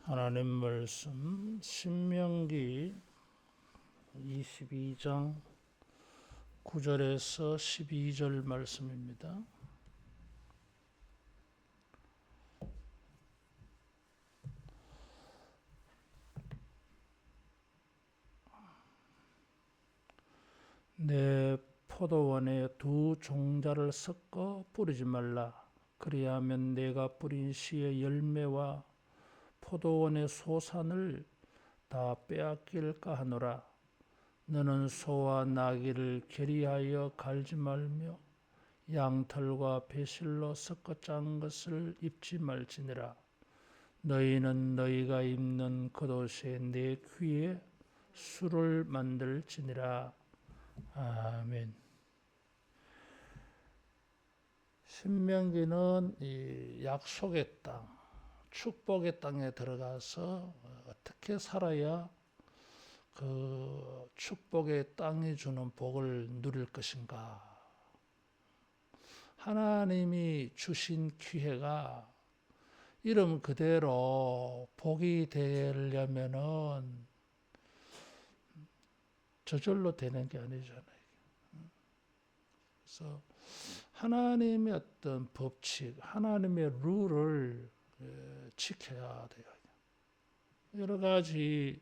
하나님 말씀 신명기 22장 9절에서 12절 말씀입니다. 내 포도원에 두 종자를 섞어 뿌리지 말라. 그리하면 내가 뿌린 씨의 열매와 포도원의 소산을 다 빼앗길까 하노라. 너는 소와 나귀를 결의하여 갈지 말며 양털과 배실로 섞어 짠 것을 입지 말지니라. 너희는 너희가 입는 겉옷에 내 귀에 술을 만들지니라. 아멘. 신명기는 이 약속의 땅, 축복의 땅에 들어가서 어떻게 살아야 그 축복의 땅이 주는 복을 누릴 것인가. 하나님이 주신 기회가 이름 그대로 복이 되려면은 저절로 되는 게 아니잖아요. 그래서 하나님의 어떤 법칙, 하나님의 룰을 지켜야 돼요. 여러 가지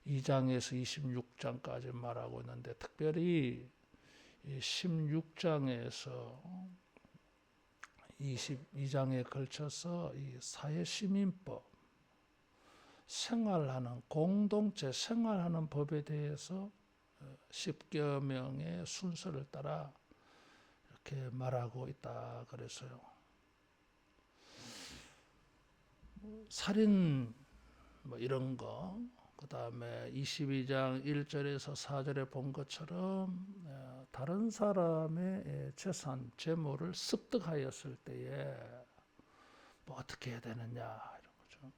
12장에서 26장까지 말하고 있는데 특별히 16장에서 22장에 걸쳐서 이 사회시민법, 생활하는 공동체 생활하는 법에 대해서 10계명의 순서를 따라 이렇게 말하고 있다 그래서요. 살인 뭐 이런 거, 그 다음에 22장 1절에서 4절에 본 것처럼 다른 사람의 재산, 재물을 습득하였을 때에 뭐 어떻게 해야 되느냐 이런 거죠.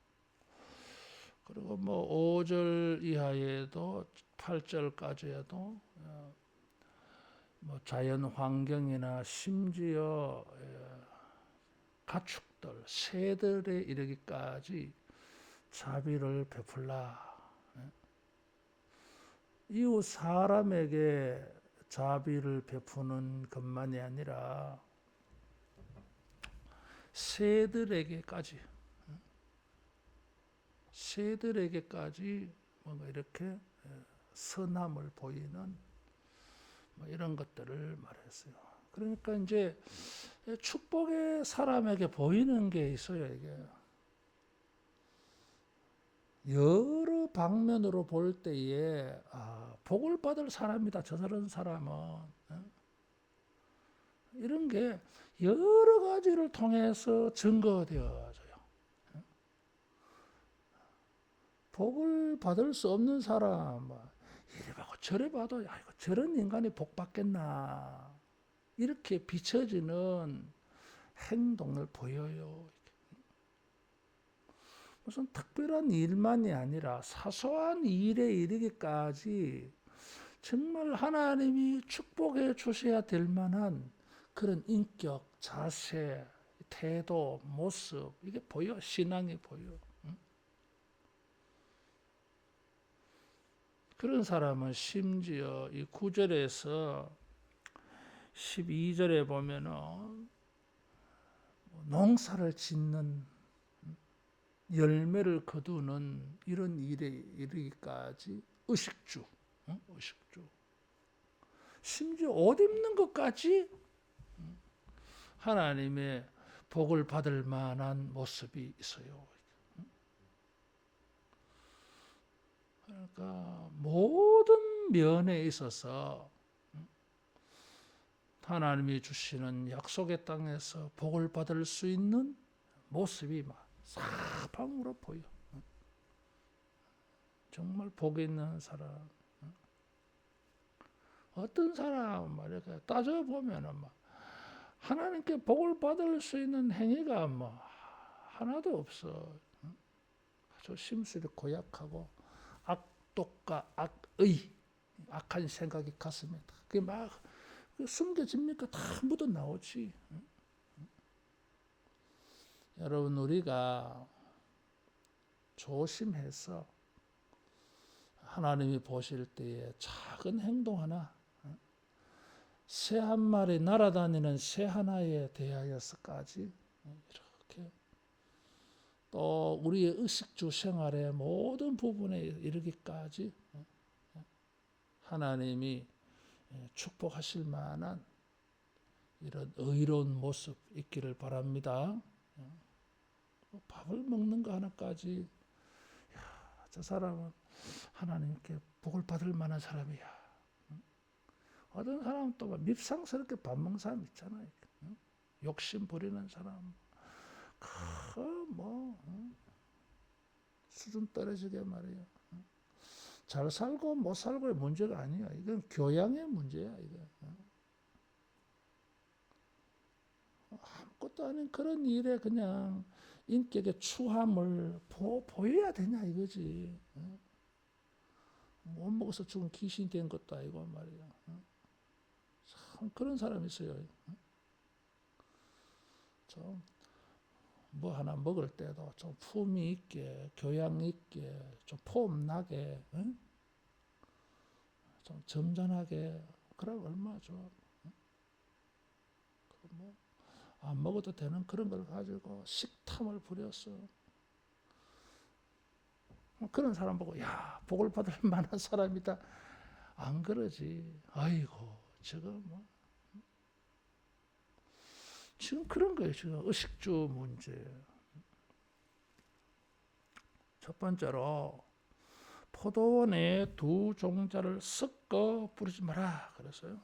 그리고 뭐 5절 이하에도 8절까지에도 뭐 자연 환경이나 심지어 가축들, 새들에 이르기까지 자비를 베풀라. 이웃 사람에게 자비를 베푸는 것만이 아니라 새들에게까지 뭔가 이렇게 선함을 보이는 뭐 이런 것들을 말했어요. 그러니까 이제 축복의 사람에게 보이는 게 있어요. 이게 여러 방면으로 볼 때에 복을 받을 사람이다. 저런 사람은 이런 게 여러 가지를 통해서 증거되어져요. 복을 받을 수 없는 사람, 이래 봐도 저래 봐도 저런 인간이 복 받겠나 이렇게 비춰지는 행동을 보여요. 무슨 특별한 일만이 아니라 사소한 일에 이르기까지 정말 하나님이 축복해 주셔야 될 만한 그런 인격, 자세, 태도, 모습 이게 보여. 신앙이 보여. 그런 사람은 심지어 이 9절에서 12절에 보면은 농사를 짓는 열매를 거두는 이런 일에 이르기까지 의식주, 심지어 옷 입는 것까지 하나님의 복을 받을 만한 모습이 있어요. 그러니까 모든 면에 있어서 하나님이 주시는 약속의 땅에서 복을 받을 수 있는 모습이 막 사방으로 보여. 정말 복 있는 사람. 어떤 사람 말이야 따져보면 하나님께 복을 받을 수 있는 행위가 하나도 없어. 아주 심술이 고약하고 악독과 악의, 악한 생각이 가슴에 그게 막 숨겨집니까? 다 묻어 나오지. 여러분 우리가 조심해서 하나님이 보실 때에 작은 행동 하나, 새 한 마리 날아다니는 새 하나에 대하여서까지 이렇게 또 우리의 의식주 생활의 모든 부분에 이르기까지 하나님이 축복하실 만한 이런 의로운 모습 있기를 바랍니다. 밥을 먹는 거 하나까지 저 사람은 하나님께 복을 받을 만한 사람이야. 어떤 사람은 또 밉상스럽게 밥 먹는 사람 있잖아요. 욕심 부리는 사람, 수준 떨어지게 말이에요. 잘 살고 못 살고의 문제가 아니야. 이건 교양의 문제야. 이거. 아무것도 아닌 그런 일에 그냥 인격의 추함을 보여야 되냐 이거지. 못 먹어서 죽은 귀신이 된 것도 아니고 말이야. 참 그런 사람이 있어요. 좀 뭐 하나 먹을 때도 좀 품위 있게, 교양 있게, 좀 폼나게, 좀 점잖하게, 그러면 얼마나 좋아. 안 먹어도 되는 그런 걸 가지고 식탐을 부렸어. 그런 사람 보고 야 복을 받을 만한 사람이다. 안 그러지. 아이고 저거 뭐 지금 그런 거예요. 지금 의식주 문제. 첫 번째로 포도원에 두 종자를 섞어 부르지 마라 그랬어요.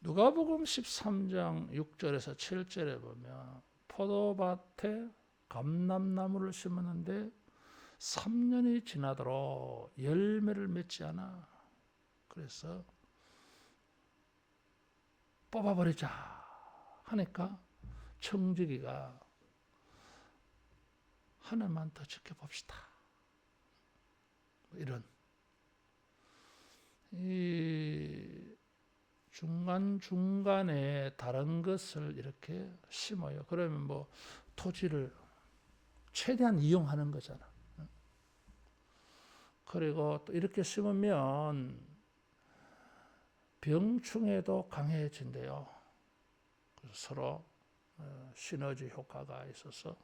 누가복음 13장 6절에서 7절에 보면 포도밭에 감람나무를 심었는데 3년이 지나도록 열매를 맺지 않아. 그래서 뽑아버리자 하니까 청지기가 하나만 더 지켜봅시다. 이런 이 중간중간에 다른 것을 이렇게 심어요. 그러면 뭐 토지를 최대한 이용하는 거잖아. 그리고 또 이렇게 심으면 병충해도 강해진대요. 그래서 서로 시너지 효과가 있어서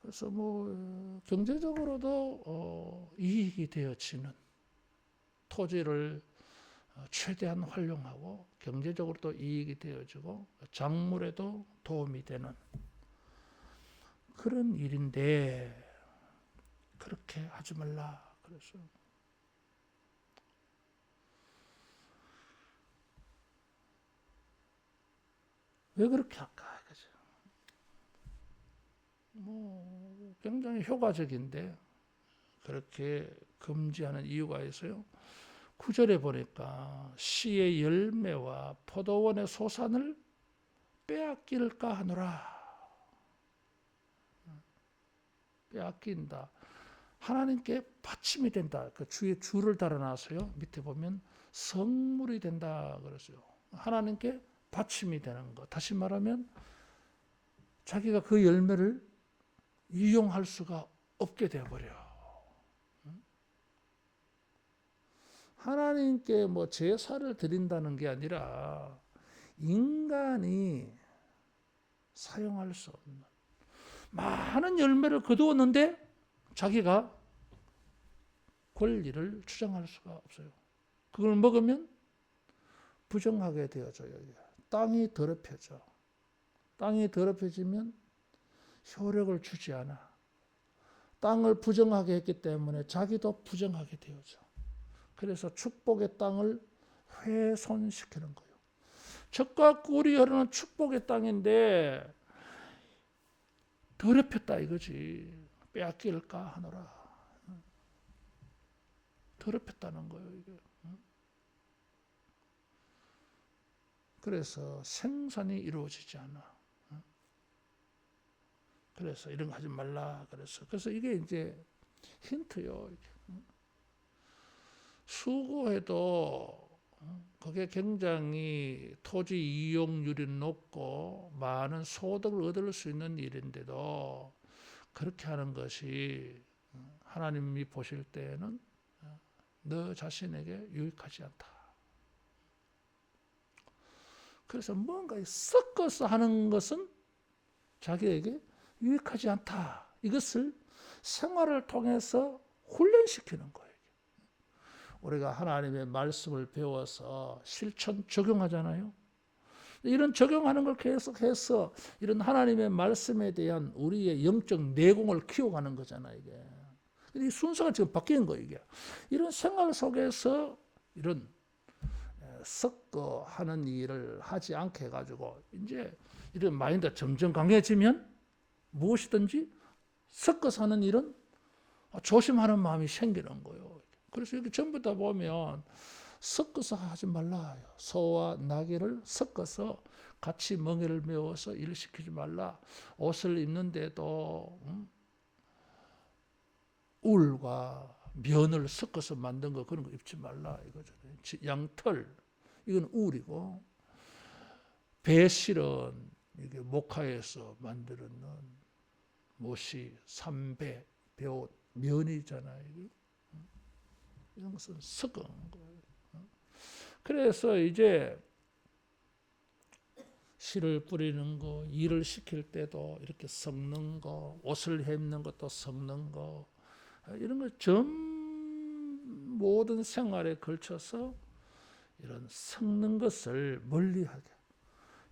그래서 뭐 경제적으로도 이익이 되어지는 토지를 최대한 활용하고 경제적으로도 이익이 되어지고 작물에도 도움이 되는 그런 일인데 그렇게 하지 말라 그래서 왜 그렇게 할까? 그죠? 뭐 굉장히 효과적인데 그렇게 금지하는 이유가 있어요. 9절에 보니까 씨의 열매와 포도원의 소산을 빼앗길까 하노라. 빼앗긴다. 하나님께 받침이 된다. 그 주에 주를 달아놔서요. 밑에 보면 성물이 된다 그랬어요. 하나님께 받침이 되는 것. 다시 말하면 자기가 그 열매를 이용할 수가 없게 되어버려. 하나님께 뭐 제사를 드린다는 게 아니라 인간이 사용할 수 없는 많은 열매를 거두었는데 자기가 권리를 주장할 수가 없어요. 그걸 먹으면 부정하게 되어져요. 땅이 더럽혀져. 땅이 더럽혀지면 효력을 주지 않아. 땅을 부정하게 했기 때문에 자기도 부정하게 되어져. 그래서 축복의 땅을 훼손시키는 거예요. 젖과 꿀이 흐르는 축복의 땅인데 더럽혔다 이거지. 빼앗길까 하노라. 더럽혔다는 거예요. 이게. 그래서 생산이 이루어지지 않아. 그래서 이런 거 하지 말라 그래서 이게 이제 힌트요. 수고해도 그게 굉장히 토지 이용률이 높고 많은 소득을 얻을 수 있는 일인데도 그렇게 하는 것이 하나님이 보실 때에는 너 자신에게 유익하지 않다. 그래서 뭔가 섞어서 하는 것은 자기에게 유익하지 않다. 이것을 생활을 통해서 훈련시키는 거예요. 우리가 하나님의 말씀을 배워서 실천 적용하잖아요. 이런 적용하는 걸 계속해서 이런 하나님의 말씀에 대한 우리의 영적 내공을 키워가는 거잖아요. 이게. 이 순서가 지금 바뀌는 거예요. 이게. 이런 생활 속에서 이런 섞어 하는 일을 하지 않게 해가지고 이제 이런 마인드가 점점 강해지면 무엇이든지 섞어서 하는 일은 조심하는 마음이 생기는 거예요. 그래서 이렇게 전부 다 보면 섞어서 하지 말라. 소와 나귀를 섞어서 같이 멍에를 메워서 일을 시키지 말라. 옷을 입는데도 울과 면을 섞어서 만든 거 그런 거 입지 말라 이거죠. 양털 이건 울이고 배실은 이게 목화에서 만드는 못이 삼배 배옷 면이잖아요. 이런 것은 섞은 거예요. 그래서 이제 씨를 뿌리는 거, 일을 시킬 때도 이렇게 섞는 거, 옷을 입는 것도 섞는 거, 이런 거 모든 생활에 걸쳐서 이런 섞는 것을 멀리하게.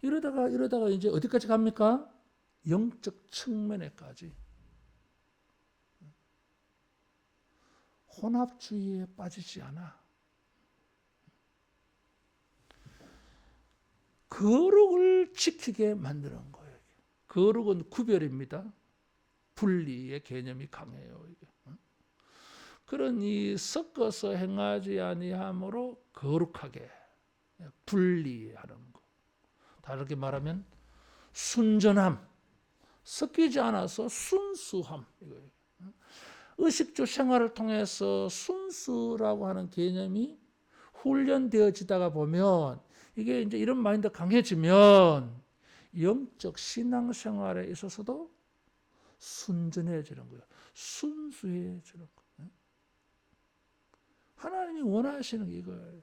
이러다가 이제 어디까지 갑니까? 영적 측면에까지. 혼합주의에 빠지지 않아. 거룩을 지키게 만드는 거예요. 거룩은 구별입니다. 분리의 개념이 강해요. 이게. 그러니 섞어서 행하지 아니함으로 거룩하게 분리하는 거. 다르게 말하면 순전함, 섞이지 않아서 순수함 이거예요. 의식주 생활을 통해서 순수라고 하는 개념이 훈련되어지다가 보면 이게 이제 이런 마인드가 강해지면 영적 신앙생활에 있어서도 순전해지는 거예요. 순수해지는 거예요. 하나님이 원하시는 게 이거예요.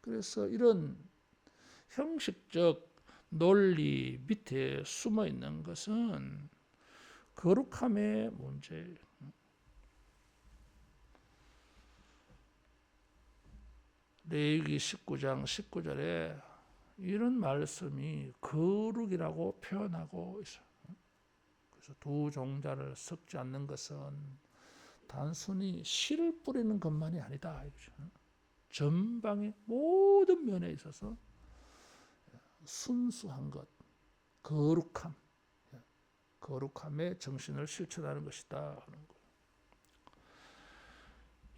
그래서 이런 형식적 논리 밑에 숨어 있는 것은 거룩함의 문제예요. 레위기 19장 19절에 이런 말씀이 거룩이라고 표현하고 있어요. 그래서 두 종자를 섞지 않는 것은 단순히 씨를 뿌리는 것만이 아니다. 전방의 모든 면에 있어서 순수한 것, 거룩함, 거룩함의 정신을 실천하는 것이다 하는 거예요.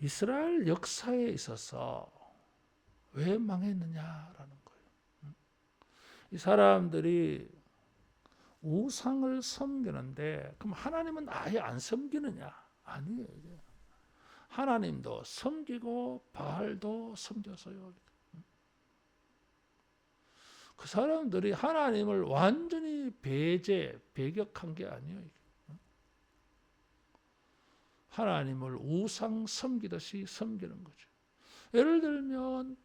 이스라엘 역사에 있어서 왜 망했느냐라는 거예요. 이 사람들이 우상을 섬기는데 그럼 하나님은 아예 안 섬기느냐? 아니에요. 하나님도 섬기고 바알도 섬겼어요. 그 사람들이 하나님을 완전히 배격한 게 아니에요. 하나님을 우상 섬기듯이 섬기는 거죠. 예를 들면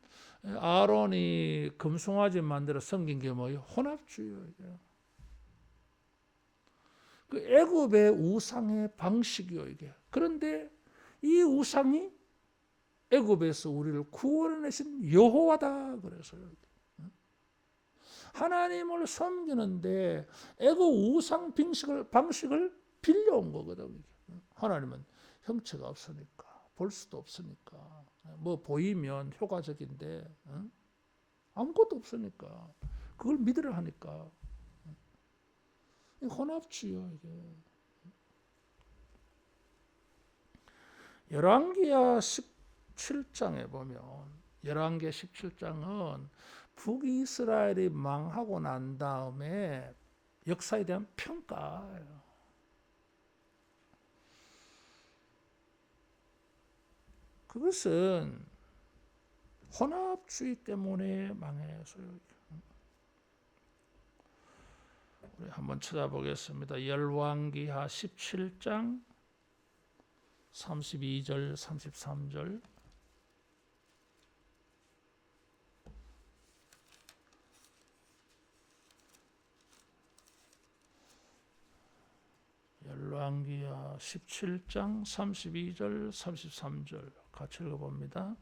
아론이 금송아지 만들어 섬긴 게 뭐예요? 혼합주의예요. 그 애굽의 우상의 방식이요 이게. 그런데 이 우상이 애굽에서 우리를 구원해내신 여호와다 그래서요. 하나님을 섬기는데 애굽 우상 방식을 빌려온 거거든요. 하나님은 형체가 없으니까 볼 수도 없으니까 뭐 보이면 효과적인데 아무것도 없으니까 그걸 믿으려 하니까 혼합주의요 이게. 열왕기야 17장에 보면 열왕기 17장은 북이스라엘이 망하고 난 다음에 역사에 대한 평가예요. 그것은 혼합주의 때문에 망했어요. 우리 한번 찾아보겠습니다. 열왕기하 17장 32절 33절. 열왕기하 17장 32절 33절 같이 읽어봅니다.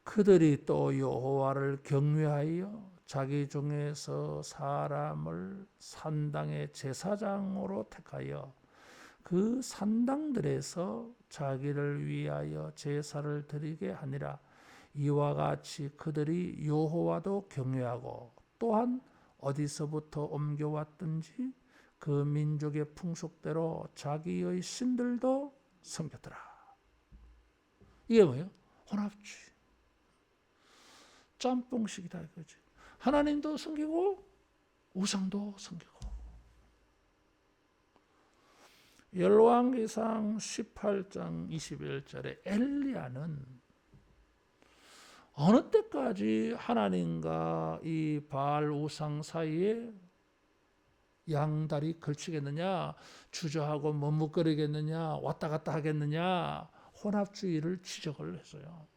그들이 또 여호와를 경외하여 자기 중에서 사람을 산당의 제사장으로 택하여 그 산당들에서 자기를 위하여 제사를 드리게 하니라. 이와 같이 그들이 여호와도 경외하고 또한 어디서부터 옮겨왔든지 그 민족의 풍속대로 자기의 신들도 섬겼더라. 이게 뭐예요? 혼합주의. 짬뽕식이다 이거지. 하나님도 섬기고 우상도 섬기고. 열왕기상 18장 21절에 엘리야는 어느 때까지 하나님과 이 바알 우상 사이에 양다리 걸치겠느냐, 주저하고 머뭇거리겠느냐, 왔다 갔다 하겠느냐, 혼합주의를 지적을 했어요.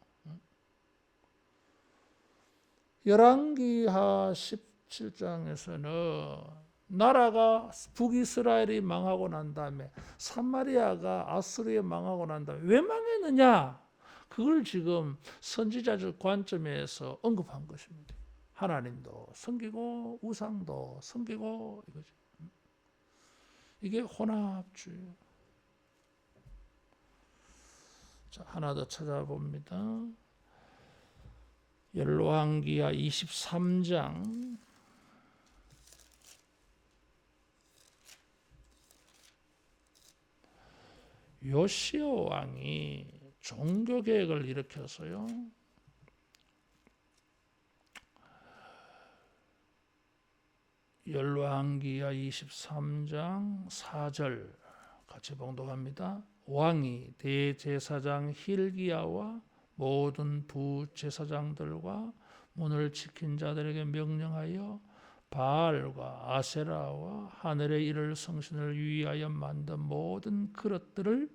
열왕기하 17장에서는 나라가 북이스라엘이 망하고 난 다음에 사마리아가 아수르에 망하고 난 다음에 왜 망했느냐, 그걸 지금 선지자적 관점에서 언급한 것입니다. 하나님도 섬기고 우상도 섬기고 이거죠. 이게 혼합주의. 자, 하나 더 찾아봅니다. 열왕기하 23장 요시야 왕이 종교개혁을 일으켰어요. 열왕기하 23장 4절 같이 봉독합니다. 왕이 대제사장 힐기야와 모든 부제사장들과 문을 지킨 자들에게 명령하여 바알과 아세라와 하늘에 이를 성신을 위하여 만든 모든 그릇들을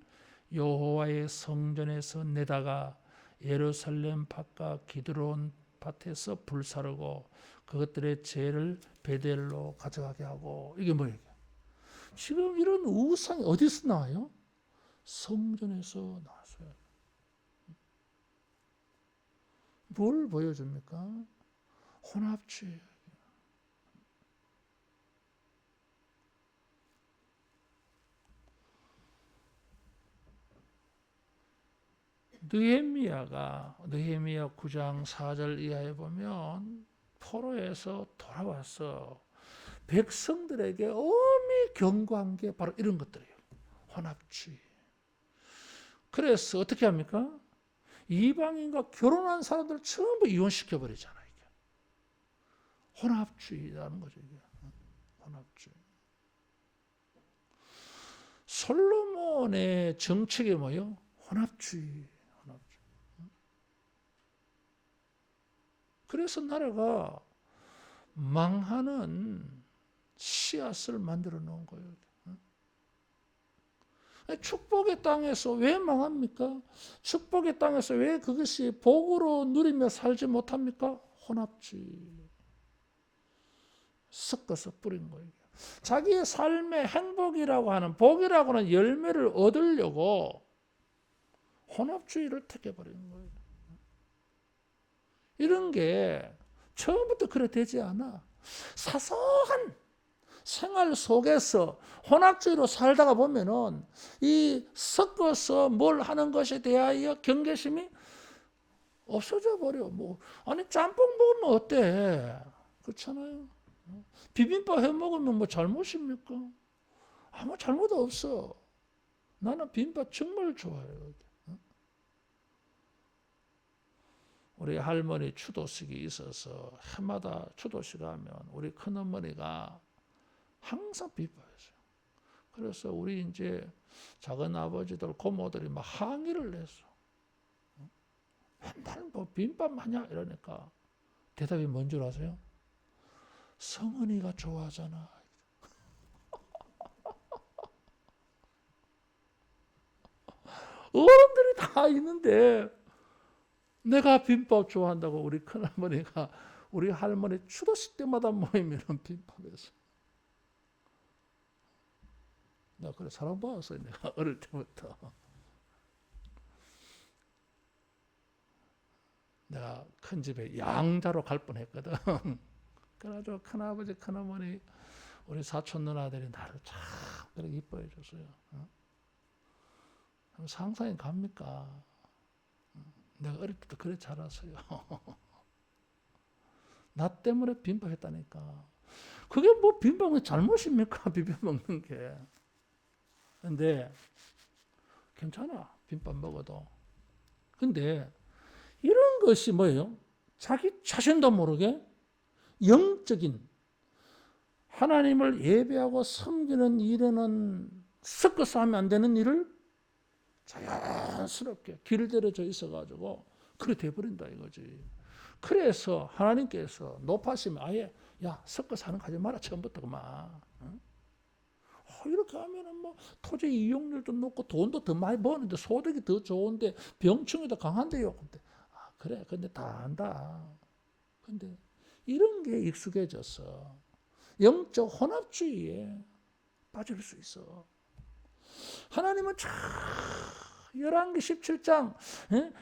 여호와의 성전에서 내다가 예루살렘 바깥 기드론 밭에서 불사르고 그것들의 죄를 베델로 가져가게 하고. 이게 뭐예요? 지금 이런 우상이 어디서 나와요? 성전에서 나왔어요. 뭘 보여줍니까? 혼합주의. 느헤미야 9장 4절 이하에 보면 포로에서 돌아와서 백성들에게 엄히 경고한 게 바로 이런 것들이에요. 혼합주의. 그래서 어떻게 합니까? 이방인과 결혼한 사람들 전부 이혼시켜버리잖아요. 이게. 혼합주의라는 거죠. 이게. 혼합주의. 솔로몬의 정책이 뭐예요? 혼합주의. 그래서 나라가 망하는 씨앗을 만들어 놓은 거예요. 축복의 땅에서 왜 망합니까? 축복의 땅에서 왜 그것이 복으로 누리며 살지 못합니까? 혼합주의. 섞어서 뿌린 거예요. 자기의 삶의 행복이라고 하는, 복이라고 하는 열매를 얻으려고 혼합주의를 택해버리는 거예요. 이런 게 처음부터 그래 되지 않아. 사소한 생활 속에서 혼합주의로 살다가 보면은 이 섞어서 뭘 하는 것에 대하여 경계심이 없어져 버려. 뭐 아니 짬뽕 먹으면 어때? 그렇잖아요. 비빔밥 해 먹으면 뭐 잘못입니까? 아무 잘못 없어. 나는 비빔밥 정말 좋아해요. 우리 할머니 추도식이 있어서 해마다 추도식 하면 우리 큰어머니가 항상 비법했어요. 그래서 우리 이제 작은 아버지들 고모들이 막 항의를 했어. 맨날 뭐 빈밥 마냐 이러니까 대답이 뭔 줄 아세요? 성은이가 좋아하잖아. 어른들이 다 있는데 내가 빈밥 좋아한다고 우리 큰할머니가 우리 할머니 추도식 때마다 모이면 빈밥에서 나 그래 사랑받았어요. 내가 어릴 때부터. 내가 큰 집에 양자로 갈 뻔했거든. 그래가지고 큰아버지 큰어머니 우리 사촌 누나들이 나를 참 그렇게 이뻐해 줬어요. 상상이 갑니까? 내가 어릴 때도 그래 자랐어요. 나 때문에 빈밥 했다니까. 그게 뭐 빈밥 먹는 잘못입니까? 비벼 먹는 게. 근데 괜찮아. 빈밥 먹어도. 근데 이런 것이 뭐예요? 자기 자신도 모르게 영적인 하나님을 예배하고 섬기는 일에는 섞어서 하면 안 되는 일을 자연스럽게 길들여져 있어가지고 그래 돼버린다 이거지. 그래서 하나님께서 높아시면 아예 야 섞어서 하는 거 하지 마라 처음부터 그만. 이렇게 하면은 뭐 토지 이용률도 높고 돈도 더 많이 버는데 소득이 더 좋은데 병충이 더 강한데요. 근데 그래 근데 다 안다. 근데 이런 게 익숙해져서 영적 혼합주의에 빠질 수 있어. 하나님은 참 열왕기 17장,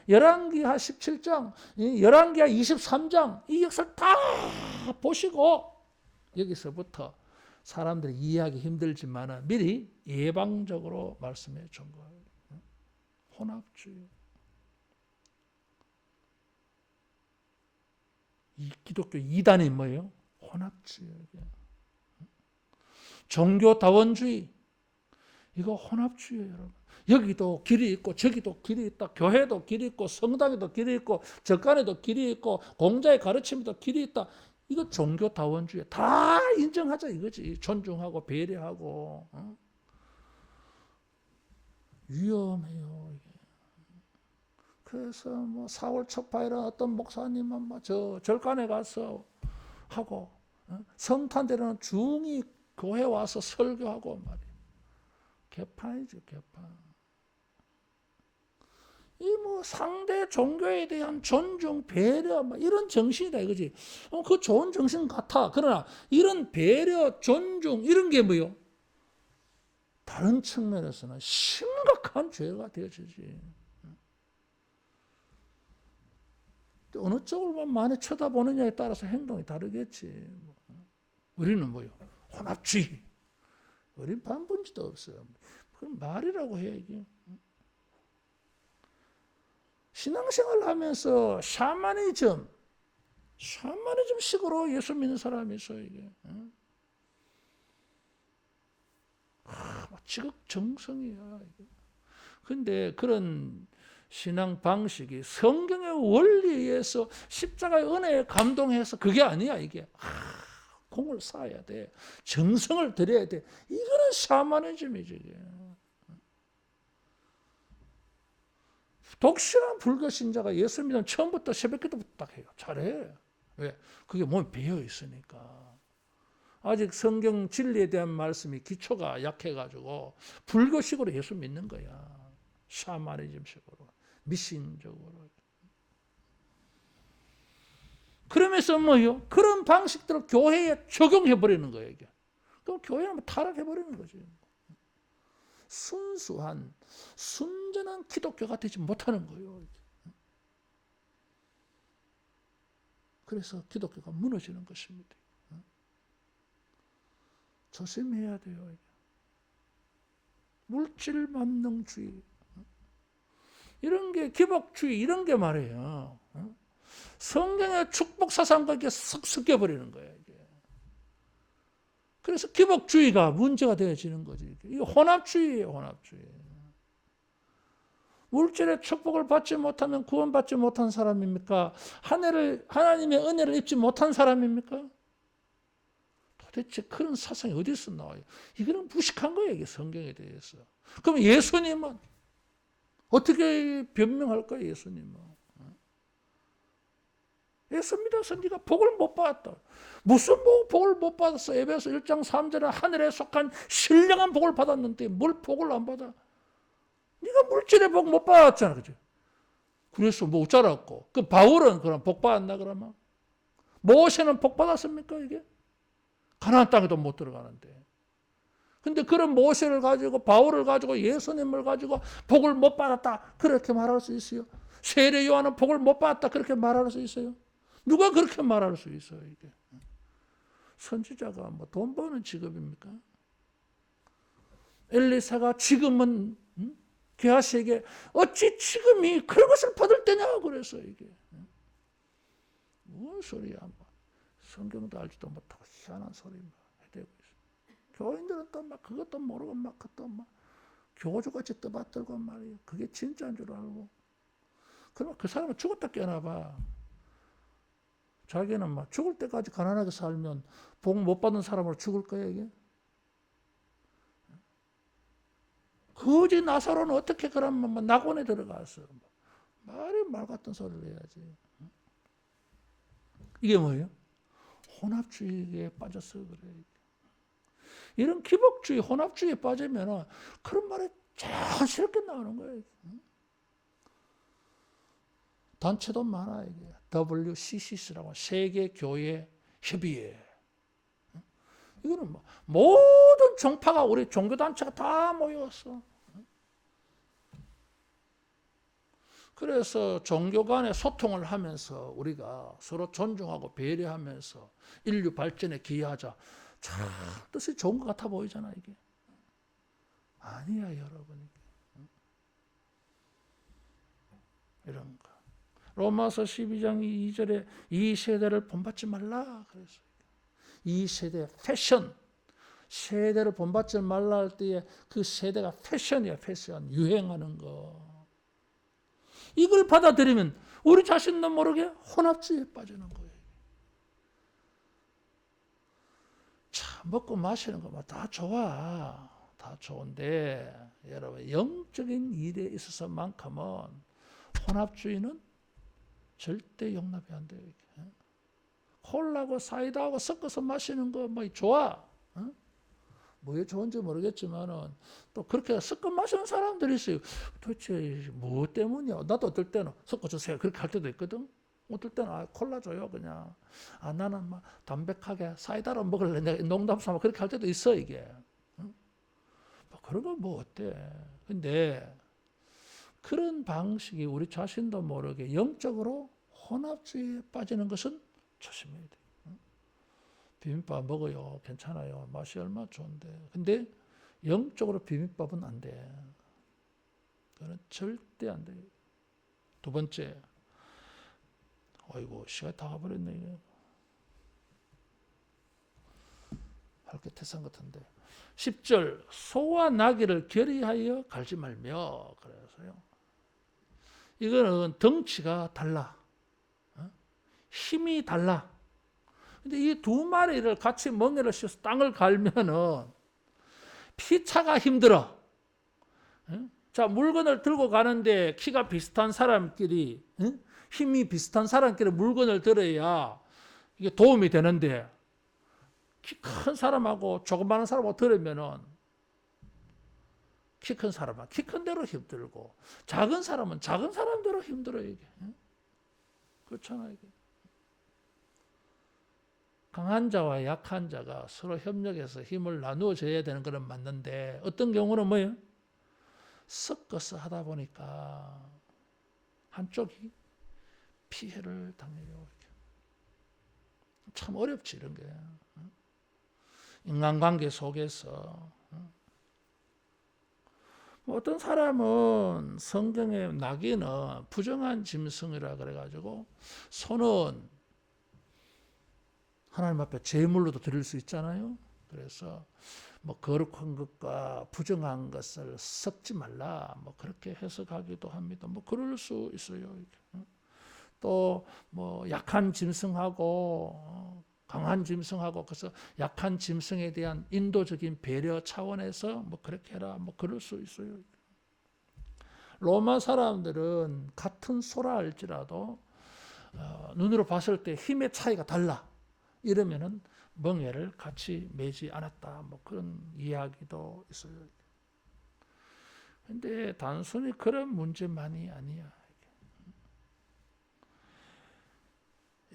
열왕기하 17장, 열왕기하 23장 이 역사를 다 보시고 여기서부터 사람들이 이해하기 힘들지만 미리 예방적으로 말씀해 준 거예요. 혼합주의. 이 기독교 이단이 뭐예요? 혼합주의. 종교다원주의. 이거 혼합주의예요, 여러분. 여기도 길이 있고 저기도 길이 있다. 교회도 길이 있고 성당에도 길이 있고 절간에도 길이 있고 공자의 가르침에도 길이 있다. 이거 종교다원주의. 다 인정하자 이거지. 존중하고 배려하고. 위험해요. 이게. 그래서 뭐 4월 초파이라 어떤 목사님은 뭐 저 절간에 가서 하고 성탄절에는 중이 교회 와서 설교하고 말이에요. 개판이죠, 개판. 이 뭐 상대 종교에 대한 존중, 배려, 뭐 이런 정신이다 이거지. 그 좋은 정신 같아. 그러나 이런 배려, 존중 이런 게 뭐요? 다른 측면에서는 심각한 죄가 되어지지. 어느 쪽을 많이 쳐다보느냐에 따라서 행동이 다르겠지. 우리는 뭐요? 혼합주의. 우린 반분지도 없어요. 그럼 말이라고 해 이게. 신앙생활 하면서 샤머니즘 식으로 예수 믿는 사람이 있어요 이게. 지극정성이야. 근데 그런 신앙 방식이 성경의 원리에 의해서 십자가의 은혜에 감동해서 그게 아니야 이게. 공을 쌓아야 돼. 정성을 들여야 돼. 이거는 샤머니즘이지 이게. 독실한 불교 신자가 예수 믿으면 처음부터 새벽기도부터 딱 해요. 잘해. 왜? 그게 몸에 배어 있으니까. 아직 성경 진리에 대한 말씀이 기초가 약해가지고 불교식으로 예수 믿는 거야. 샤머니즘식으로. 미신적으로. 그러면서 뭐요? 그런 방식들을 교회에 적용해버리는 거예요. 이게. 그럼 교회는 타락해버리는 거지. 순수한 순전한 기독교가 되지 못하는 거예요. 그래서 기독교가 무너지는 것입니다. 조심해야 돼요. 물질 만능주의 이런 게 기복주의 이런 게 말이에요. 성경의 축복 사상과 이게 섞 섞여버리는 거예요. 그래서 기복주의가 문제가 되어지는 거지. 이게 혼합주의예요, 혼합주의. 물질의 축복을 받지 못하면 구원받지 못한 사람입니까? 하나님의 은혜를 입지 못한 사람입니까? 도대체 그런 사상이 어디서 나와요? 이거는 무식한 거예요, 이게 성경에 대해서. 그럼 예수님은 어떻게 변명할 거예요, 예수님은? 예수 믿어서 네가 복을 못 받았다. 무슨 복을 못 받았어? 에베소 1장 3절에 하늘에 속한 신령한 복을 받았는데 뭘 복을 안 받아? 네가 물질의 복 못 받았잖아. 그죠? 그래서 못 자랐고. 그 바울은 그럼 복 받았나 그러면? 모세는 복 받았습니까 이게? 가나안 땅에도 못 들어가는데. 근데 그런 모세를 가지고 바울을 가지고 예수님을 가지고 복을 못 받았다 그렇게 말할 수 있어요? 세례 요한은 복을 못 받았다 그렇게 말할 수 있어요? 누가 그렇게 말할 수 있어요 이게? 선지자가 뭐 돈 버는 직업입니까? 엘리사가 지금은 게하시에게 어찌 지금이 그런 것을 받을 때냐 그래서 이게 무슨 소리야? 뭐. 성경도 알지도 못하고 희한한 소리 막 해대고 있어. 교인들은 또 막 그것도 모르고 막 그것도 막 교주같이 떠받들고 말이에요. 그게 진짜인 줄 알고. 그러면 그 사람은 죽었다 깨어나봐. 자기는 막 죽을 때까지 가난하게 살면 복 못 받는 사람으로 죽을 거야 이게. 거지 나사로는 어떻게 그러면 낙원에 들어갔어. 말이 말 같은 소리를 해야지. 이게 뭐예요? 혼합주의에 빠져서 그래. 이런 기복주의, 혼합주의에 빠지면 그런 말이 자연스럽게 나오는 거예요. 단체도 많아 이게. WCC라고 세계교회 협의회. 이거는 뭐 모든 종파가 우리 종교단체가 다 모였어. 그래서 종교 간의 소통을 하면서 우리가 서로 존중하고 배려하면서 인류 발전에 기여하자. 참 뜻이 좋은 것 같아 보이잖아 이게. 아니야 여러분. 이런 거. 로마서 12장 2절에 이 세대를 본받지 말라 그랬어요. 이 세대 패션. 세대를 본받지 말라 할 때에 그 세대가 패션이야 패션. 유행하는 거. 이걸 받아들이면 우리 자신도 모르게 혼합주의에 빠지는 거예요. 참 먹고 마시는 거 다 좋아. 다 좋은데 여러분 영적인 일에 있어서만큼은 혼합주의는 절대 용납이 안 돼요. 콜라하고 사이다하고 섞어서 마시는 거 뭐 좋아. 뭐에 좋은지 모르겠지만은 또 그렇게 섞어 마시는 사람들이 있어요. 도대체 뭐 때문이야? 나도 어떨 때는 섞어주세요. 그렇게 할 때도 있거든. 어떨 때는 콜라 줘요 그냥. 나는 막 담백하게 사이다로 먹을래. 내가 농담 삼아 그렇게 할 때도 있어 이게. 뭐 그런 건 뭐 어때? 근데 그런 방식이 우리 자신도 모르게 영적으로 혼합주의에 빠지는 것은 조심해야 돼. 비빔밥 먹어요. 괜찮아요. 맛이 얼마나 좋은데. 근데 영적으로 비빔밥은 안 돼. 그건 절대 안 돼. 두 번째. 어이구, 시간이 다 가버렸네. 할 게 태산 같은데. 10절. 소와 나귀를 결의하여 갈지 말며. 그래서요. 이거는 덩치가 달라. 힘이 달라. 근데 이 두 마리를 같이 멍에를 씌워서 땅을 갈면은 피차가 힘들어. 자, 물건을 들고 가는데 키가 비슷한 사람끼리, 힘이 비슷한 사람끼리 물건을 들어야 이게 도움이 되는데 키 큰 사람하고 조그마한 사람하고 들으면은 키 큰 사람은 키 큰 대로 힘들고 작은 사람은 작은 사람대로 힘들어 이게. 그렇잖아 이게. 강한 자와 약한 자가 서로 협력해서 힘을 나누어줘야 되는 건 맞는데 어떤 경우는 뭐예요? 섞어서 하다 보니까 한쪽이 피해를 당해요. 참 어렵지 이런 게. 인간관계 속에서 어떤 사람은 성경에 나귀는 부정한 짐승이라 그래가지고 소는 하나님 앞에 제물로도 드릴 수 있잖아요. 그래서 뭐 거룩한 것과 부정한 것을 섞지 말라. 뭐 그렇게 해석하기도 합니다. 뭐 그럴 수 있어요. 또 뭐 약한 짐승하고 강한 짐승하고 그래서 약한 짐승에 대한 인도적인 배려 차원에서 뭐 그렇게 해라. 뭐 그럴 수 있어요. 로마 사람들은 같은 소라 할지라도 눈으로 봤을 때 힘의 차이가 달라. 이러면은 멍에를 같이 매지 않았다. 뭐 그런 이야기도 있어요. 근데 단순히 그런 문제만이 아니야.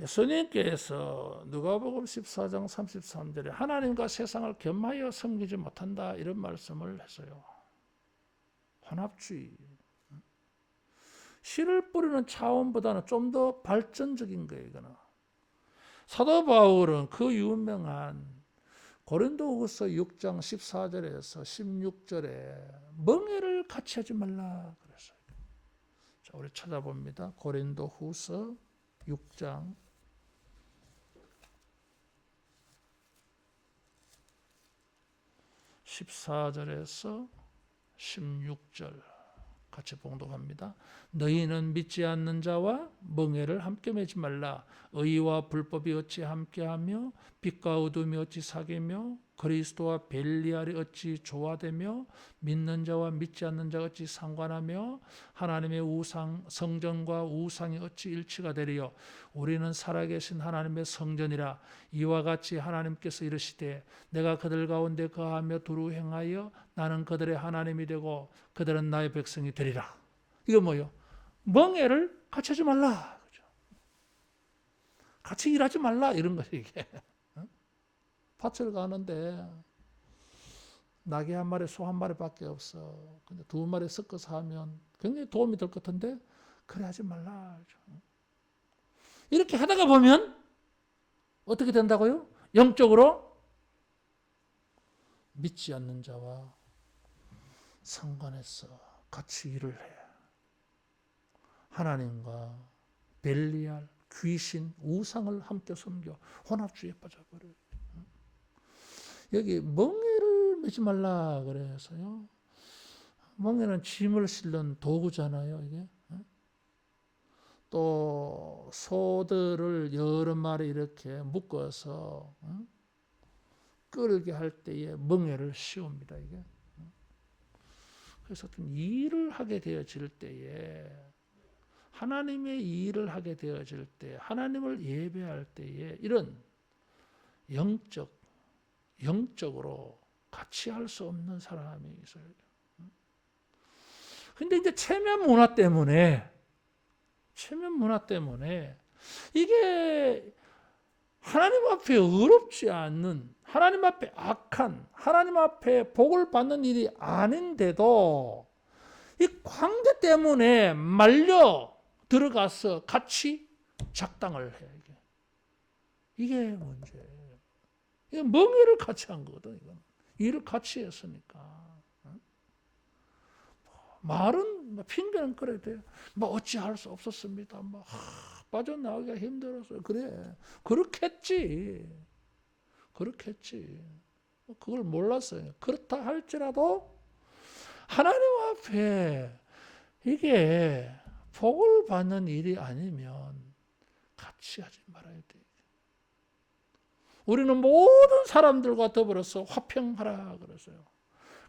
예수님께서 누가복음 14장 33절에 하나님과 세상을 겸하여 섬기지 못한다 이런 말씀을 했어요. 혼합주의. 씨를 뿌리는 차원보다는 좀 더 발전적인 거예요. 이거는. 사도 바울은 그 유명한 고린도후서 6장 14절에서 16절에 멍에를 같이 하지 말라 그랬어요. 자, 우리 찾아봅니다. 고린도후서 6장 14절에서 16절 같이 봉독합니다. 너희는 믿지 않는 자와 멍에를 함께 매지 말라. 의와 불법이 어찌 함께하며 빛과 어둠이 어찌 사귀며 그리스도와 벨리알이 어찌 조화되며 믿는 자와 믿지 않는 자가 어찌 상관하며 하나님의 우상 성전과 우상이 어찌 일치가 되리요. 우리는 살아계신 하나님의 성전이라. 이와 같이 하나님께서 이르시되 내가 그들 가운데 거하며 두루 행하여 나는 그들의 하나님이 되고 그들은 나의 백성이 되리라. 이거 뭐요? 멍에를 같이 하지 말라. 그죠? 같이 일하지 말라 이런 거예요 이게. 밭을 가는데 나귀 한 마리, 소 한 마리밖에 없어. 근데 두 마리 섞어서 하면 굉장히 도움이 될 것 같은데 그래 하지 말라. 이렇게 하다가 보면 어떻게 된다고요? 영적으로 믿지 않는 자와 상관해서 같이 일을 해. 하나님과 벨리알, 귀신, 우상을 함께 섬겨 혼합주의에 빠져버려요. 여기 멍에를 매지 말라 그래서요. 멍에는 짐을 실는 도구잖아요. 이게. 또 소들을 여러 마리 이렇게 묶어서 끌게 할 때에 멍에를 씌웁니다. 이게. 그래서 어떤 일을 하게 되어질 때에 하나님의 일을 하게 되어질 때 하나님을 예배할 때에 이런 영적으로 같이 할 수 없는 사람이 있어요. 근데 이제 체면 문화 때문에 이게 하나님 앞에 의롭지 않는, 하나님 앞에 악한, 하나님 앞에 복을 받는 일이 아닌데도 이 관계 때문에 말려 들어가서 같이 작당을 해. 이게 문제예요. 이게 멍에를 같이 한 거거든. 이건. 일을 같이 했으니까. 말은 핑계는 그래야 돼요. 뭐 어찌할 수 없었습니다. 뭐 빠져나오기가 힘들었어요. 그래. 그렇겠지. 그걸 몰랐어요. 그렇다 할지라도 하나님 앞에 이게 복을 받는 일이 아니면 같이 하지 말아야 돼. 우리는 모든 사람들과 더불어서 화평하라 그랬어요.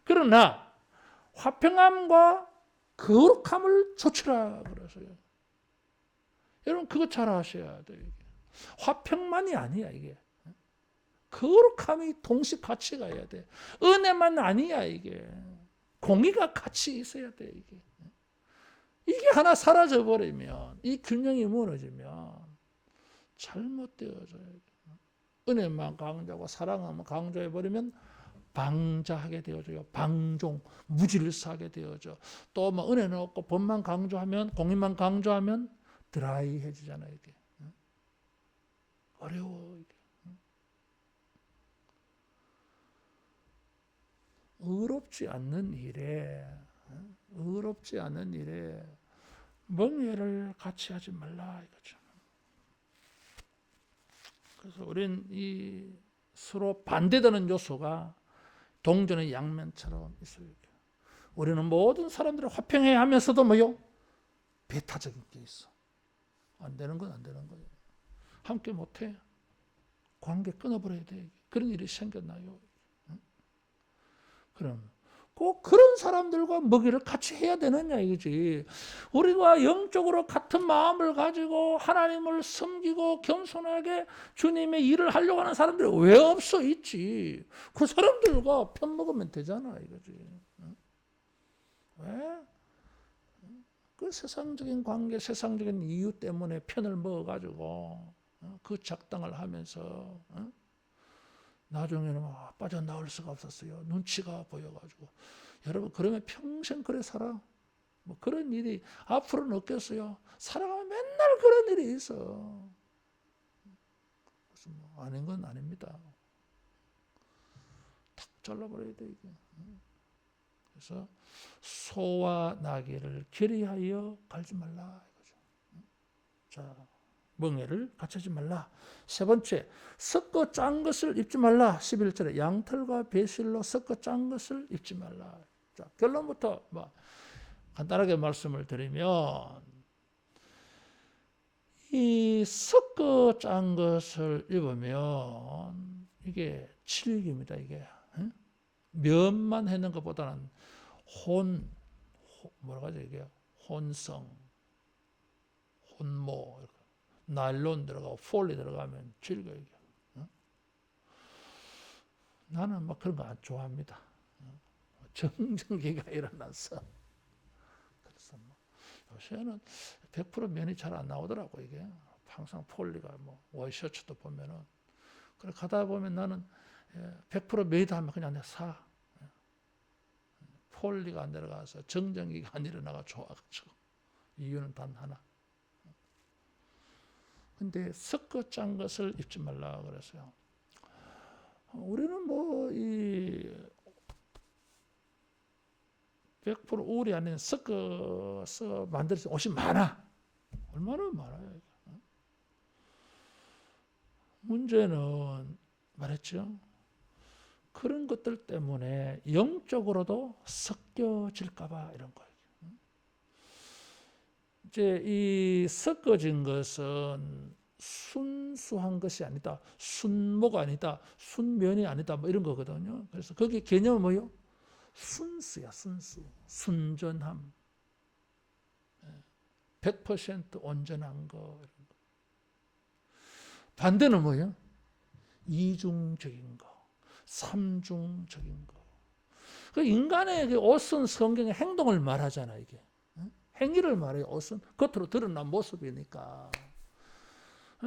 그러나 화평함과 거룩함을 조치라 그랬어요. 여러분 그거 잘 아셔야 돼요. 화평만이 아니야 이게. 거룩함이 동시 같이 가야 돼. 은혜만 아니야 이게. 공의가 같이 있어야 돼 이게. 이게 하나 사라져 버리면, 이 균형이 무너지면 잘못되어져요. 은혜만 강조하고 사랑하면 강조해 버리면 방자하게 되어져요. 방종, 무질서하게 되어져. 또 뭐 은혜는 없고 법만 강조하면, 공의만 강조하면 드라이해지잖아요 이게. 어려워 이게. 의롭지 않는 일에 멍에를 같이 하지 말라 이거죠. 그래서 우리는 이 서로 반대되는 요소가 동전의 양면처럼 있어요. 우리는 모든 사람들을 화평해야 하면서도 뭐요? 배타적인 게 있어. 안 되는 건 안 되는 거예요. 함께 못해. 관계 끊어버려야 돼. 그런 일이 생겨나요. 그럼 꼭 그런 사람들과 먹이를 같이 해야 되느냐 이거지. 우리가 영적으로 같은 마음을 가지고 하나님을 섬기고 겸손하게 주님의 일을 하려고 하는 사람들이 왜 없어? 있지. 그 사람들과 편 먹으면 되잖아 이거지. 왜? 그 세상적인 관계, 세상적인 이유 때문에 편을 먹어가지고 그 작당을 하면서 나중에는 빠져나올 수가 없었어요. 눈치가 보여가지고. 여러분 그러면 평생 그래 살아? 뭐 그런 일이 앞으로는 없겠어요. 살아가면 맨날 그런 일이 있어. 그래서 뭐 아닌 건 아닙니다. 탁 잘라버려야 돼 이게. 그래서 소와 나귀를 결의하여 갈지 말라 이거죠. 자, 멍에를 갖추지 말라. 세 번째, 섞어 짠 것을 입지 말라. 11절에 양털과 배실로 섞어 짠 것을 입지 말라. 자, 결론부터 뭐 간단하게 말씀을 드리면 이 섞어 짠 것을 입으면 이게 칠기입니다. 이게 면만 해는 것보다는 뭐라고 하죠 이게 혼성, 혼모, 나일론 들어가고 폴리 들어가면 질겨 이게. 나는 막 그런 거 안 좋아합니다. 정전기가 일어나서. 그래서 뭐 요새는 100% 면이 잘 안 나오더라고 이게. 항상 폴리가 뭐 와이셔츠도 보면은 그래 가다 보면 나는 100% 메이드 하면 그냥 내가 사. 폴리가 안 내려가서 정전기가 안 일어나가 좋아가지고. 이유는 단 하나. 근데 섞어 짠 것을 입지 말라 그랬어요. 우리는 뭐 이 100% 우리 안에 섞어서 만들어서 옷이 많아. 얼마나 많아요. 문제는 말했죠. 그런 것들 때문에 영적으로도 섞여질까봐 이런 거예요. 이제 이 섞어진 것은 순수한 것이 아니다. 순모가 아니다. 순면이 아니다. 뭐 이런 거거든요. 그래서 거기 개념은 뭐요? 순수야, 순수. 순전함. 100% 온전한 거. 반대는 뭐예요? 이중적인 거. 삼중적인 거. 그 인간의 옷은 성경의 행동을 말하잖아, 이게. 행위를 말해요. 옷은 겉으로 드러난 모습이니까.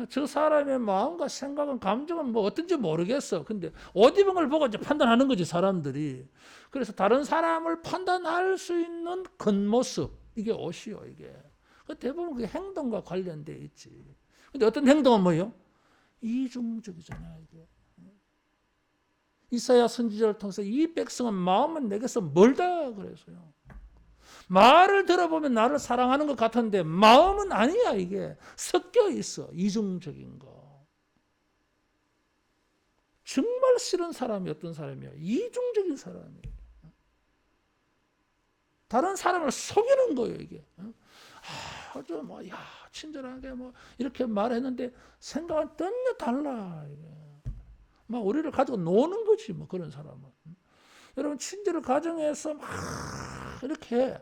저 사람의 마음과 생각은 감정은 뭐 어떤지 모르겠어. 근데 옷 입은 걸 보고 이제 판단하는 거지 사람들이. 그래서 다른 사람을 판단할 수 있는 겉모습 이게 옷이요 이게. 대부분 그 행동과 관련돼 있지. 근데 어떤 행동은 뭐예요? 이중적이잖아요 이게. 이사야 선지자를 통해서 이 백성은 마음은 내게서 멀다 그랬어요. 말을 들어보면 나를 사랑하는 것 같은데 마음은 아니야 이게. 섞여 있어. 이중적인 거. 정말 싫은 사람이 어떤 사람이야? 이중적인 사람이에요. 다른 사람을 속이는 거예요 이게. 아주 뭐 야 친절하게 뭐 이렇게 말했는데 생각은 전혀 달라 이게. 막 우리를 가지고 노는 거지 뭐 그런 사람은. 여러분 친절을 가정해서 막 이렇게 해.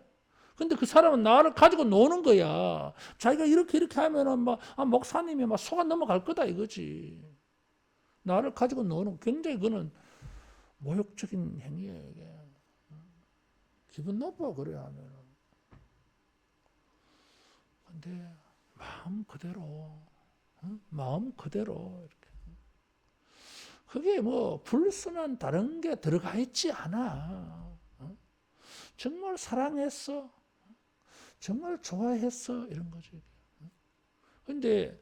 근데 그 사람은 나를 가지고 노는 거야. 자기가 이렇게 하면은 막 목사님이 막 속아 넘어갈 거다 이거지. 나를 가지고 노는 굉장히 그는 모욕적인 행위예요 이게. 기분 나빠 그래 하면은. 근데 마음 그대로 이렇게. 그게 뭐 불순한 다른 게 들어가 있지 않아. 정말 사랑했어. 정말 좋아했어. 이런 거지. 근데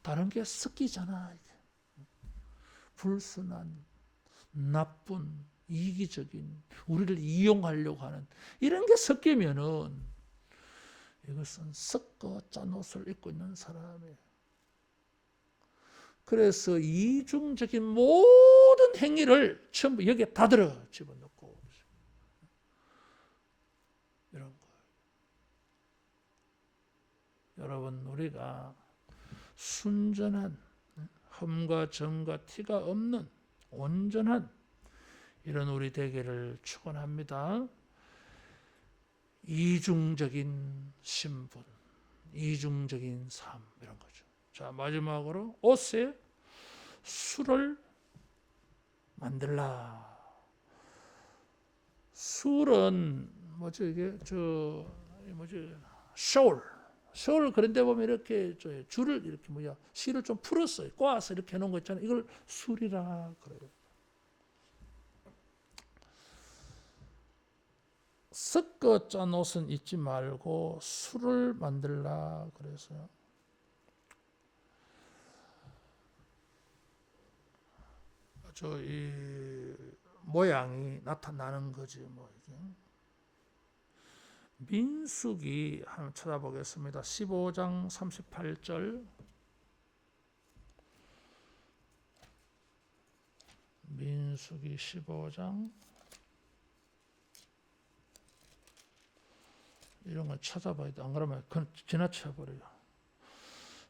다른 게 섞이잖아. 불순한, 나쁜, 이기적인, 우리를 이용하려고 하는 이런 게 섞이면은 이것은 섞어 짠 옷을 입고 있는 사람이에요. 그래서 이중적인 모든 행위를 전부 여기에 다 들어 집어넣고 이런 거예요. 여러분 우리가 순전한 흠과 점과 티가 없는 온전한 이런 우리 되기를 축원합니다. 이중적인 신분, 이중적인 삶 이런 거죠. 자, 마지막으로 옷에 술을 만들라. 술은 뭐죠 이게 셔울 그런데 보면 이렇게 줄을 이렇게 실을 좀 풀었어요. 꼬아서 이렇게 해놓은 거 있잖아요. 이걸 술이라 그래요. 섞어 짠 옷은 잊지 말고 술을 만들라 그래서요. 이 모양이 나타나는 거지 뭐 이게. 민수기 한번 찾아보겠습니다. 15장 38절. 민수기 15장. 이런 걸 찾아봐야 돼. 안 그러면 지나쳐 버려요.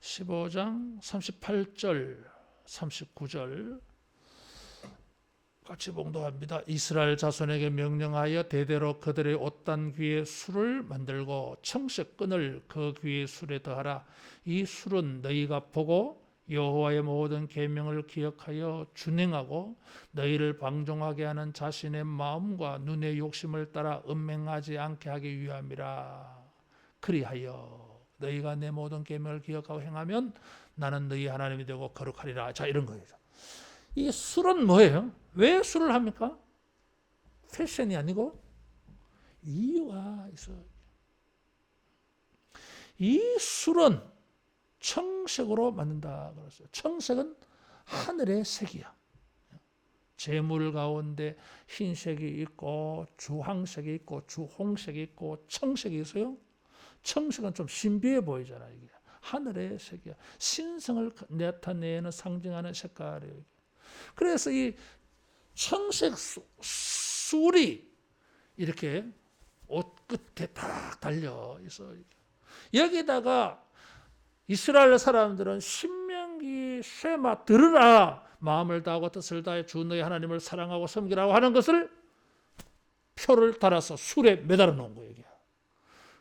15장 38절, 39절. 같이 봉독합니다. 이스라엘 자손에게 명령하여 대대로 그들의 옷단 귀에 술을 만들고 청색끈을 그 귀의 술에 더하라. 이 술은 너희가 보고 여호와의 모든 계명을 기억하여 준행하고 너희를 방종하게 하는 자신의 마음과 눈의 욕심을 따라 음행하지 않게 하기 위함이라. 그리하여 너희가 내 모든 계명을 기억하고 행하면 나는 너희 하나님이 되고 거룩하리라. 자, 이런 거예요. 이 술은 뭐예요? 왜 술을 합니까? 패션이 아니고 이유가 있어요. 이 술은 청색으로 만든다 그랬어요. 청색은 하늘의 색이야. 재물 가운데 흰색이 있고 주황색이 있고 주홍색이 있고 청색이 있어요. 청색은 좀 신비해 보이잖아요. 이게 하늘의 색이야. 신성을 나타내는 상징하는 색깔이에요. 그래서 이 청색 술이 이렇게 옷 끝에 딱 달려 있어. 여기다가 이스라엘 사람들은 신명기 쉐마 들으라. 마음을 다하고 뜻을 다해 주 너희 하나님을 사랑하고 섬기라고 하는 것을 표를 달아서 술에 매달아 놓은 거예요.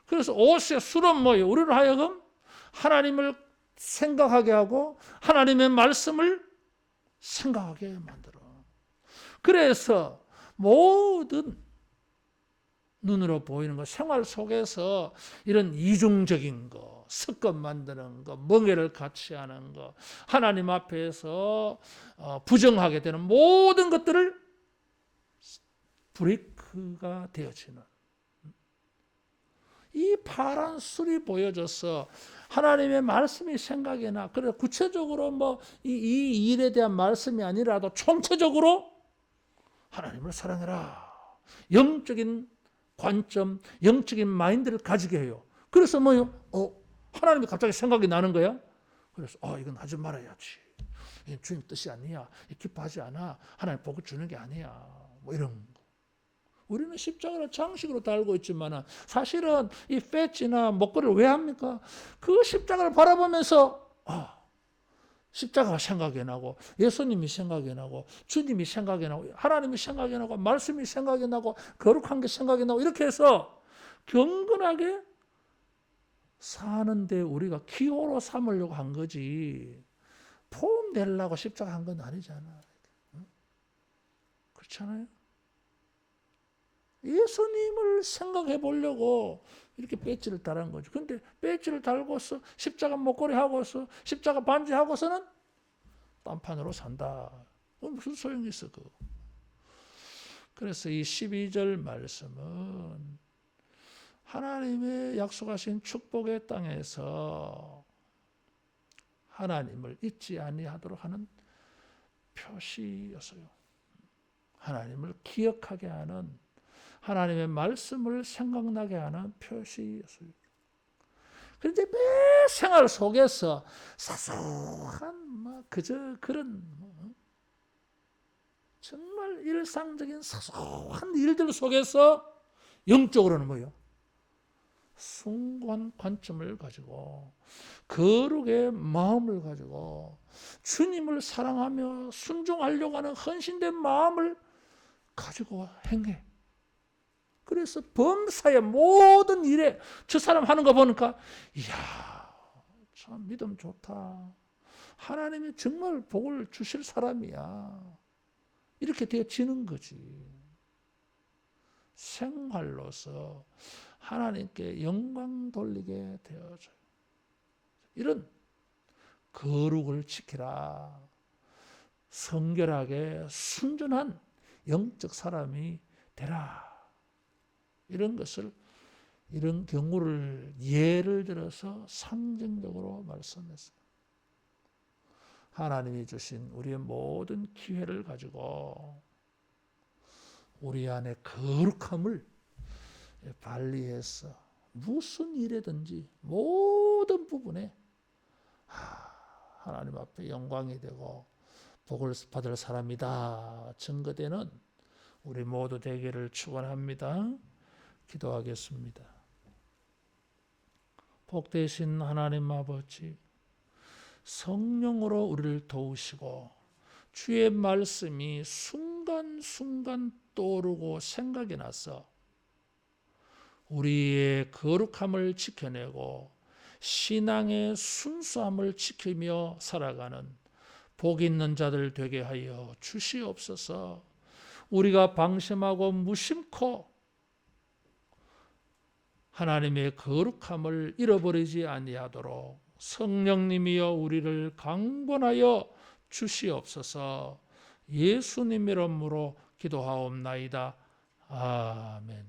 그래서 옷의 술은 뭐예요? 우리를 하여금 하나님을 생각하게 하고 하나님의 말씀을 생각하게 만들어. 그래서 모든 눈으로 보이는 것, 생활 속에서 이런 이중적인 거, 습관 만드는 거, 멍해를 같이 하는 거, 하나님 앞에서 부정하게 되는 모든 것들을 브레이크가 되어지는 이 파란 술이 보여져서 하나님의 말씀이 생각이 나. 그래 구체적으로 이 일에 대한 말씀이 아니라도 총체적으로 하나님을 사랑해라. 영적인 관점, 영적인 마인드를 가지게 해요. 그래서 뭐요? 하나님이 갑자기 생각이 나는 거야. 그래서 이건 하지 말아야지. 이건 주님 뜻이 아니야. 기뻐하지 않아. 하나님 복을 주는 게 아니야. 뭐 이런 거. 우리는 십자가를 장식으로 달고 있지만 사실은 이 배지나 목걸이를 왜 합니까? 그 십자가를 바라보면서 십자가가 생각이 나고 예수님이 생각이 나고 주님이 생각이 나고 하나님이 생각이 나고 말씀이 생각이 나고 거룩한 게 생각이 나고 이렇게 해서 경건하게 사는데 우리가 기호로 삼으려고 한 거지 폼 내려고 십자가 한 건 아니잖아. 그렇잖아요. 예수님을 생각해 보려고 이렇게 배지를 달은 거죠. 근데 배지를 달고서 십자가 목걸이 하고서 십자가 반지 하고서는 딴판으로 산다. 무슨 소용이 있어 그거. 그래서 이 12절 말씀은 하나님의 약속하신 축복의 땅에서 하나님을 잊지 아니하도록 하는 표시였어요. 하나님을 기억하게 하는 하나님의 말씀을 생각나게 하는 표시였어요. 그런데 매 생활 속에서 사소한 그저 그런 정말 일상적인 사소한 일들 속에서 영적으로는 뭐예요? 숭고한 관점을 가지고 거룩의 마음을 가지고 주님을 사랑하며 순종하려고 하는 헌신된 마음을 가지고 행해. 그래서 범사의 모든 일에 저 사람 하는 거 보니까 이야, 참 믿음 좋다. 하나님이 정말 복을 주실 사람이야. 이렇게 되어지는 거지. 생활로서 하나님께 영광 돌리게 되어져요. 이런 거룩을 지키라. 성결하게 순전한 영적 사람이 되라. 이런 것을, 이런 경우를 예를 들어서 상징적으로 말씀했습니다. 하나님이 주신 우리의 모든 기회를 가지고 우리 안에 거룩함을 발휘해서 무슨 일에든지 모든 부분에 하나님 앞에 영광이 되고 복을 받을 사람이다 증거되는 우리 모두 되기를 축원합니다. 기도하겠습니다. 복되신 하나님 아버지, 성령으로 우리를 도우시고 주의 말씀이 순간순간 떠오르고 생각이 나서 우리의 거룩함을 지켜내고 신앙의 순수함을 지키며 살아가는 복 있는 자들 되게 하여 주시옵소서. 우리가 방심하고 무심코 하나님의 거룩함을 잃어버리지 아니하도록 성령님이여 우리를 강권하여 주시옵소서. 예수님 이름으로 기도하옵나이다. 아멘.